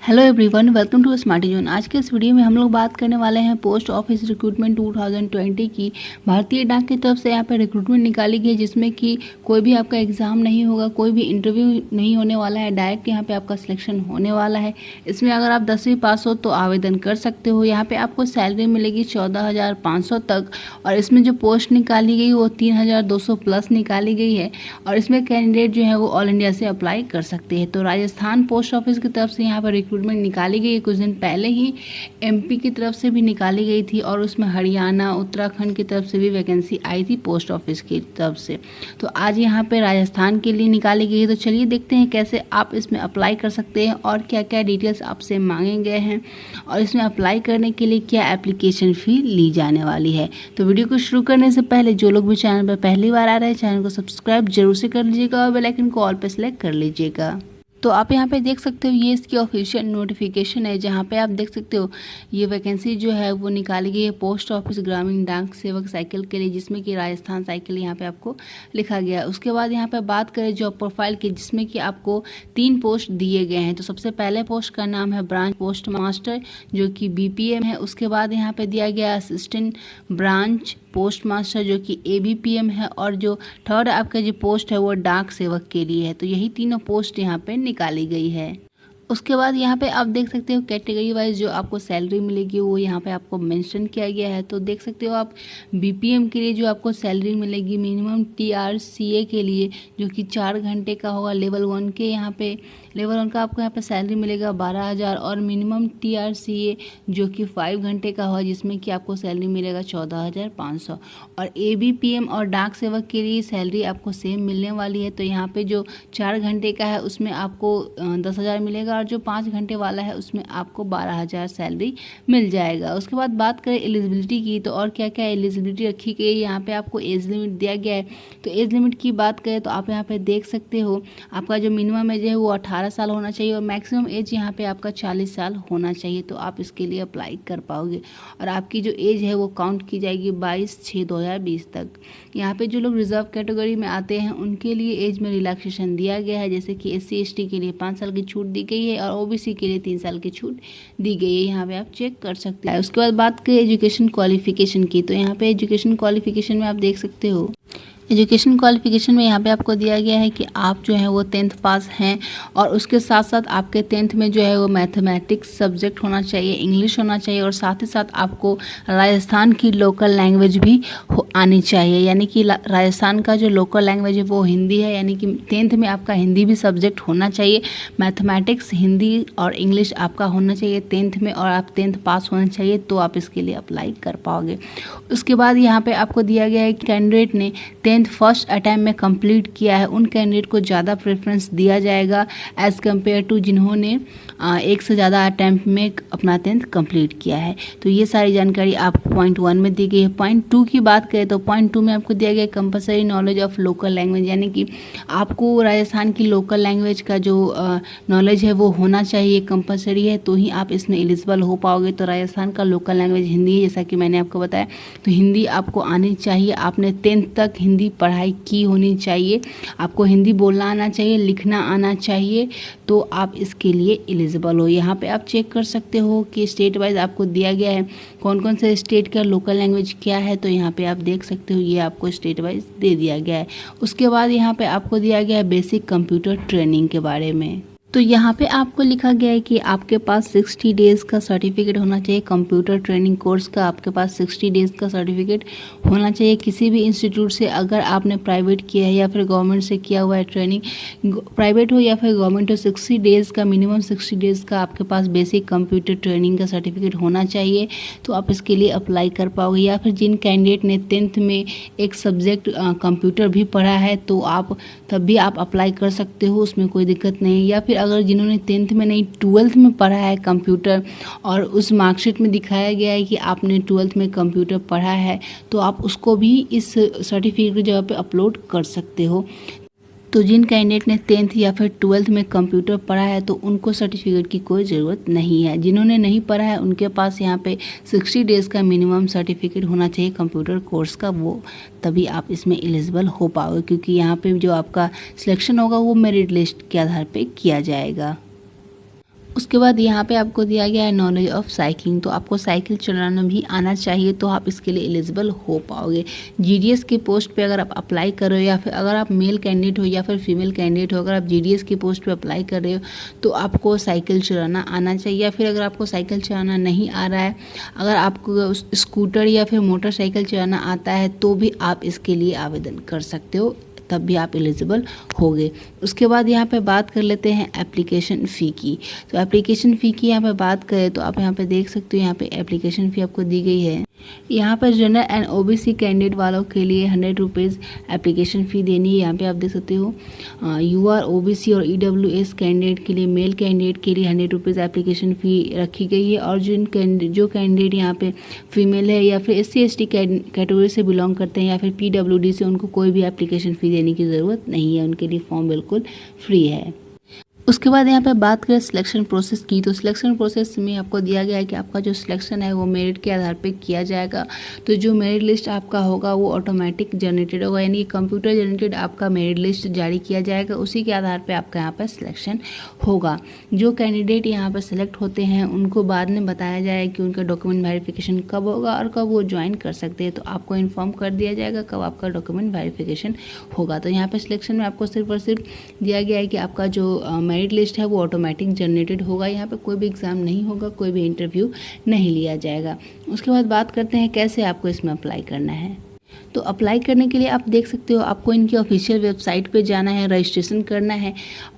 Hello everyone, welcome to smarty zone. आज के इस वीडियो में हम लोग बात करने वाले हैं पोस्ट ऑफिस रिक्रूटमेंट 2020 की। भारतीय डाक की तरफ से यहाँ पे रिक्रूटमेंट निकाली गई है, जिसमें कि कोई भी आपका एग्ज़ाम नहीं होगा, कोई भी इंटरव्यू नहीं होने वाला है, डायरेक्ट यहाँ पे आपका सिलेक्शन होने वाला है। इसमें अगर आप 10वीं पास हो तो आवेदन कर सकते हो। यहाँ पर आपको सैलरी मिलेगी 14,500 तक, और इसमें जो पोस्ट निकाली गई वो 3,200 प्लस निकाली गई है। और इसमें कैंडिडेट जो है वो ऑल इंडिया से अप्लाई कर सकते हैं। तो राजस्थान पोस्ट ऑफिस की तरफ से यहाँ पर रिक्रूटमेंट निकाली गई है। कुछ दिन पहले ही एमपी की तरफ से भी निकाली गई थी, और उसमें हरियाणा, उत्तराखंड की तरफ से भी वैकेंसी आई थी पोस्ट ऑफिस की तरफ से। तो आज यहाँ पे राजस्थान के लिए निकाली गई है। तो चलिए देखते हैं कैसे आप इसमें अप्लाई कर सकते हैं और क्या क्या डिटेल्स आपसे मांगे गए हैं, और इसमें अप्लाई करने के लिए क्या एप्लीकेशन फ़ी ली जाने वाली है। तो वीडियो को शुरू करने से पहले जो लोग भी चैनल पर पहली बार आ रहे हैं, चैनल को सब्सक्राइब जरूर से कर लीजिएगा और बेल आइकन को ऑल पे सेलेक्ट कर लीजिएगा। तो आप यहाँ पे देख सकते हो, ये इसकी ऑफिशियल नोटिफिकेशन है, जहाँ पे आप देख सकते हो ये वैकेंसी जो है वो निकाली गई है पोस्ट ऑफिस ग्रामीण डाक सेवक साइकिल के लिए, जिसमें कि राजस्थान साइकिल यहाँ पे आपको लिखा गया है। उसके बाद यहाँ पे बात करें जॉब प्रोफाइल की, जिसमें कि आपको 3 पोस्ट दिए गए हैं। तो सबसे पहले पोस्ट का नाम है ब्रांच पोस्ट मास्टर, जो कि बीपीएम है। उसके बाद यहाँ पे दिया गया असिस्टेंट ब्रांच पोस्ट मास्टर, जो कि एबीपीएम है। और जो थर्ड आपका जो पोस्ट है वो डाक सेवक के लिए है। तो यही तीनों पोस्ट यहाँ पे निकाली गई है। उसके बाद यहाँ पे आप देख सकते हो कैटेगरी वाइज जो आपको सैलरी मिलेगी वो यहाँ पे आपको मेंशन किया गया है। तो देख सकते हो आप बीपीएम के लिए जो आपको सैलरी मिलेगी मिनिमम टीआरसीए के लिए, जो कि 4 घंटे का होगा। लेवल 1 के यहाँ पे लेवल 1 का आपको यहाँ पे सैलरी मिलेगा 12,000, और मिनिमम टीआरसीए जो कि 5 घंटे का होगा, जिसमें कि आपको सैलरी मिलेगा 14,500। और एबीपीएम और डाक सेवक के लिए सैलरी आपको सेम मिलने वाली है। तो यहाँ पे जो 4 घंटे का है उसमें आपको 10,000 मिलेगा, और जो 5 घंटे वाला है उसमें आपको 12,000 सैलरी मिल जाएगा। उसके बाद बात करें एलिजिबिलिटी की, तो और क्या क्या एलिजिबिलिटी रखी गई है। यहाँ पे आपको एज लिमिट दिया गया है। तो एज लिमिट की बात करें तो आप यहाँ पे देख सकते हो, आपका जो मिनिमम एज है वो 18 साल होना चाहिए, और मैक्सिमम एज यहाँ पे आपका 40 साल होना चाहिए। तो आप इसके लिए अप्लाई कर पाओगे, और आपकी जो एज है वो काउंट की जाएगी 22/6/2020 तक। यहाँ पे जो लोग रिजर्व कैटेगरी में आते हैं उनके लिए एज में रिलैक्सेशन दिया गया है, जैसे कि SC/ST के लिए 5 साल की छूट दी गई है, और ओबीसी के लिए 3 साल की छूट दी गई है। यहाँ पे आप चेक कर सकते हैं। उसके बाद बात करें एजुकेशन क्वालिफिकेशन की, तो यहाँ पे एजुकेशन क्वालिफिकेशन में आप देख सकते हो, एजुकेशन क्वालिफिकेशन में यहाँ पे आपको दिया गया है कि आप जो है वो 10th पास हैं, और उसके साथ साथ आपके 10th में जो है वो मैथमेटिक्स सब्जेक्ट होना चाहिए, इंग्लिश होना चाहिए, और साथ ही साथ आपको राजस्थान की लोकल लैंग्वेज भी आनी चाहिए। यानी कि राजस्थान का जो लोकल लैंग्वेज है वो हिंदी है, यानी कि 10th में आपका हिंदी भी सब्जेक्ट होना चाहिए। मैथमेटिक्स, हिंदी और इंग्लिश आपका होना चाहिए 10th में, और आप 10th पास होना चाहिए, तो आप इसके लिए अप्लाई कर पाओगे। उसके बाद यहाँ पे आपको दिया गया है कि कैंडिडेट ने 10th फर्स्ट अटैम्प्ट में कंप्लीट किया है, उन कैंडिडेट को ज़्यादा प्रेफरेंस दिया जाएगा एज़ कम्पेयर टू जिन्होंने एक से ज़्यादा अटैम्प्ट में अपना 10th कंप्लीट किया है। तो ये सारी जानकारी आपको पॉइंट 1 में दी गई है। पॉइंट 2 की बात करें तो पॉइंट 2 में आपको दिया गया compulsory knowledge of local language, यानी कि आपको राजस्थान की लोकल लैंग्वेज का जो नॉलेज है वो होना चाहिए, कंपलसरी है, तो ही आप इसमें एलिजिबल हो पाओगे। तो राजस्थान का लोकल लैंग्वेज हिंदी है, जैसा कि मैंने आपको बताया। तो हिंदी आपको आनी चाहिए, आपने 10th तक हिंदी पढ़ाई की होनी चाहिए, आपको हिंदी बोलना आना चाहिए, लिखना आना चाहिए, तो आप इसके लिए एलिजिबल हो। यहाँ पे आप चेक कर सकते हो कि स्टेट वाइज आपको दिया गया है कौन कौन से स्टेट का लोकल लैंग्वेज क्या है। तो यहाँ पे आप देख सकते हो, ये आपको स्टेट वाइज दे दिया गया है। उसके बाद यहाँ पे आपको दिया गया है बेसिक कंप्यूटर ट्रेनिंग के बारे में। तो यहाँ पे आपको लिखा गया है कि आपके पास 60 डेज़ का सर्टिफिकेट होना चाहिए कंप्यूटर ट्रेनिंग कोर्स का। आपके पास 60 डेज़ का सर्टिफिकेट होना चाहिए किसी भी इंस्टीट्यूट से, अगर आपने प्राइवेट किया है या फिर गवर्नमेंट से किया हुआ है ट्रेनिंग, प्राइवेट हो या फिर गवर्नमेंट हो। 60 डेज़ का, मिनिमम 60 डेज़ का आपके पास बेसिक कंप्यूटर ट्रेनिंग का सर्टिफिकेट होना चाहिए, तो आप इसके लिए अप्लाई कर पाओगे। या फिर जिन कैंडिडेट ने 10th में एक सब्जेक्ट कंप्यूटर भी पढ़ा है, तो आप तब भी आप अप्लाई कर सकते हो, उसमें कोई दिक्कत नहीं। या फिर अगर जिन्होंने 10th में नहीं 12th में पढ़ा है कंप्यूटर, और उस मार्कशीट में दिखाया गया है कि आपने 12th में कंप्यूटर पढ़ा है, तो आप उसको भी इस सर्टिफिकेट की जगह पे अपलोड कर सकते हो। तो जिन कैंडिडेट ने 10th या फिर 12th में कंप्यूटर पढ़ा है तो उनको सर्टिफिकेट की कोई ज़रूरत नहीं है। जिन्होंने नहीं पढ़ा है उनके पास यहाँ पे 60 डेज़ का मिनिमम सर्टिफिकेट होना चाहिए कंप्यूटर कोर्स का, वो तभी आप इसमें एलिजिबल हो पाओगे, क्योंकि यहाँ पे जो आपका सिलेक्शन होगा वो मेरिट लिस्ट के आधार पे किया जाएगा। उसके बाद यहाँ पे आपको दिया गया है नॉलेज ऑफ साइकिलिंग, तो आपको साइकिल चलाना भी आना चाहिए, तो आप इसके लिए एलिजिबल हो पाओगे। जीडीएस की पोस्ट पे अगर आप अप्लाई कर रहे हो, या फिर अगर आप मेल कैंडिडेट हो या फिर फीमेल कैंडिडेट हो, अगर आप जीडीएस की पोस्ट पे अप्लाई कर रहे हो तो आपको साइकिल चलाना आना चाहिए। या फिर अगर आपको साइकिल चलाना नहीं आ रहा है, अगर आपको स्कूटर या फिर मोटरसाइकिल चलाना आता है, तो भी आप इसके लिए आवेदन कर सकते हो, तब भी आप एलिजिबल होगे। उसके बाद यहाँ पे बात कर लेते हैं एप्लीकेशन फ़ी की। तो एप्लीकेशन फ़ी की यहाँ पे बात करें तो आप यहाँ पे देख सकते हो, यहाँ पे एप्लीकेशन फ़ी आपको दी गई है। यहाँ पर जनरल एंड ओबीसी कैंडिडेट वालों के लिए 100 रुपीज़ एप्लीकेशन फ़ी देनी है। यहाँ पे आप देख सकते हो यूआर ओबीसी और ईडब्ल्यूएस कैंडिडेट के लिए, मेल कैंडिडेट के लिए 100 रुपीज़ एप्लीकेशन फ़ी रखी गई है। और जो कैंडिडेट यहाँ पे फीमेल है या फिर SC ST कैटेगरी से बिलोंग करते हैं या फिर PWD से, उनको कोई भी एप्लीकेशन फ़ी देने की ज़रूरत नहीं है, उनके लिए फॉर्म बिल्कुल फ्री है। उसके बाद यहाँ पे बात करें सिलेक्शन प्रोसेस की, तो सिलेक्शन प्रोसेस में आपको दिया गया है कि आपका जो सिलेक्शन है वो मेरिट के आधार पे किया जाएगा। तो जो मेरिट लिस्ट आपका होगा वो ऑटोमेटिक जनरेटेड होगा, यानी कि कंप्यूटर जनरेटेड आपका मेरिट लिस्ट जारी किया जाएगा, उसी के आधार पे आपका यहाँ पर सिलेक्शन होगा। जो कैंडिडेट यहाँ पर सिलेक्ट होते हैं उनको बाद में बताया जाए कि उनका डॉक्यूमेंट वेरिफिकेशन कब होगा और कब वो ज्वाइन कर सकते हैं, तो आपको इन्फॉर्म कर दिया जाएगा कब आपका डॉक्यूमेंट वेरिफिकेशन होगा। तो यहाँ पर सिलेक्शन में आपको सिर्फ और सिर्फ दिया गया है कि आपका जो मेरिट लिस्ट है वो ऑटोमेटिक जनरेटेड होगा, यहाँ पे कोई भी एग्ज़ाम नहीं होगा, कोई भी इंटरव्यू नहीं लिया जाएगा। उसके बाद बात करते हैं कैसे आपको इसमें अप्लाई करना है। तो अप्लाई करने के लिए आप देख सकते हो, आपको इनकी ऑफिशियल वेबसाइट पे जाना है, रजिस्ट्रेशन करना है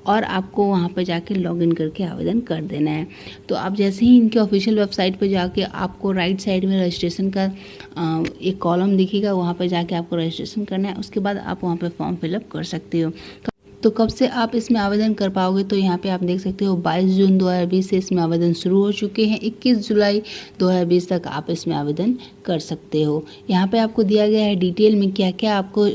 और आपको वहाँ पे जाके लॉगिन करके आवेदन कर देना है। तो आप जैसे ही इनकी ऑफिशियल वेबसाइट पे जाके आपको राइट साइड में रजिस्ट्रेशन का एक कॉलम दिखेगा, वहाँ पे जाके आपको रजिस्ट्रेशन करना है। उसके बाद आप वहाँ पे फॉर्म फिलअप कर सकते हो। तो कब से आप इसमें आवेदन कर पाओगे, तो यहाँ पे आप देख सकते हो 22 जून 2020 से इसमें आवेदन शुरू हो चुके हैं। 21 जुलाई 2020 तक आप इसमें आवेदन कर सकते हो। यहाँ पे आपको दिया गया है डिटेल में क्या क्या आपको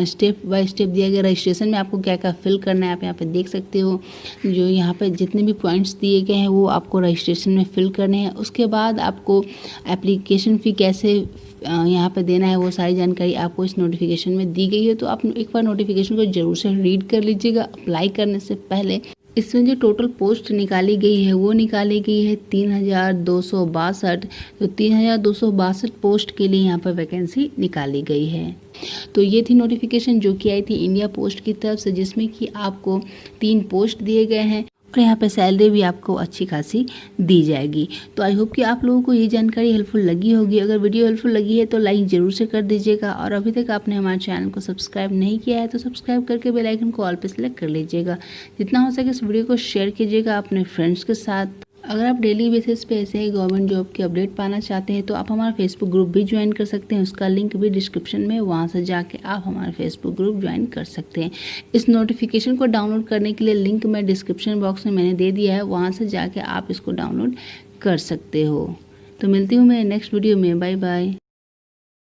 स्टेप बाय स्टेप दिया गया, रजिस्ट्रेशन में आपको क्या क्या फिल करना है। आप यहाँ पे देख सकते हो जो यहाँ पे जितने भी पॉइंट्स दिए गए हैं वो आपको रजिस्ट्रेशन में फिल करने हैं। उसके बाद आपको एप्लीकेशन फ़ी कैसे यहाँ पे देना है वो सारी जानकारी आपको इस नोटिफिकेशन में दी गई है। तो आप एक बार नोटिफिकेशन को जरूर से रीड कर लीजिएगा अप्लाई करने से पहले। इसमें जो टोटल पोस्ट निकाली गई है वो निकाली गई है 3262। तो 3262 पोस्ट के लिए यहाँ पर वैकेंसी निकाली गई है। तो ये थी नोटिफिकेशन जो कि आई थी इंडिया पोस्ट की तरफ से, जिसमें कि आपको 3 पोस्ट दिए गए हैं और यहाँ पे सैलरी भी आपको अच्छी खासी दी जाएगी। तो आई होप कि आप लोगों को ये जानकारी हेल्पफुल लगी होगी। अगर वीडियो हेल्पफुल लगी है तो लाइक ज़रूर से कर दीजिएगा, और अभी तक आपने हमारे चैनल को सब्सक्राइब नहीं किया है तो सब्सक्राइब करके बेल आइकन को ऑल पे सेलेक्ट कर लीजिएगा। जितना हो सके इस वीडियो को शेयर कीजिएगा अपने फ्रेंड्स के साथ। अगर आप डेली बेसिस पे ऐसे ही गवर्नमेंट जॉब की अपडेट पाना चाहते हैं तो आप हमारा फेसबुक ग्रुप भी ज्वाइन कर सकते हैं, उसका लिंक भी डिस्क्रिप्शन में, वहां से जाके आप हमारा फेसबुक ग्रुप ज्वाइन कर सकते हैं। इस नोटिफिकेशन को डाउनलोड करने के लिए लिंक मैं डिस्क्रिप्शन बॉक्स में मैंने दे दिया है, वहां से जाके आप इसको डाउनलोड कर सकते हो। तो मिलती हूँ मैं नेक्स्ट वीडियो में, बाय बाय।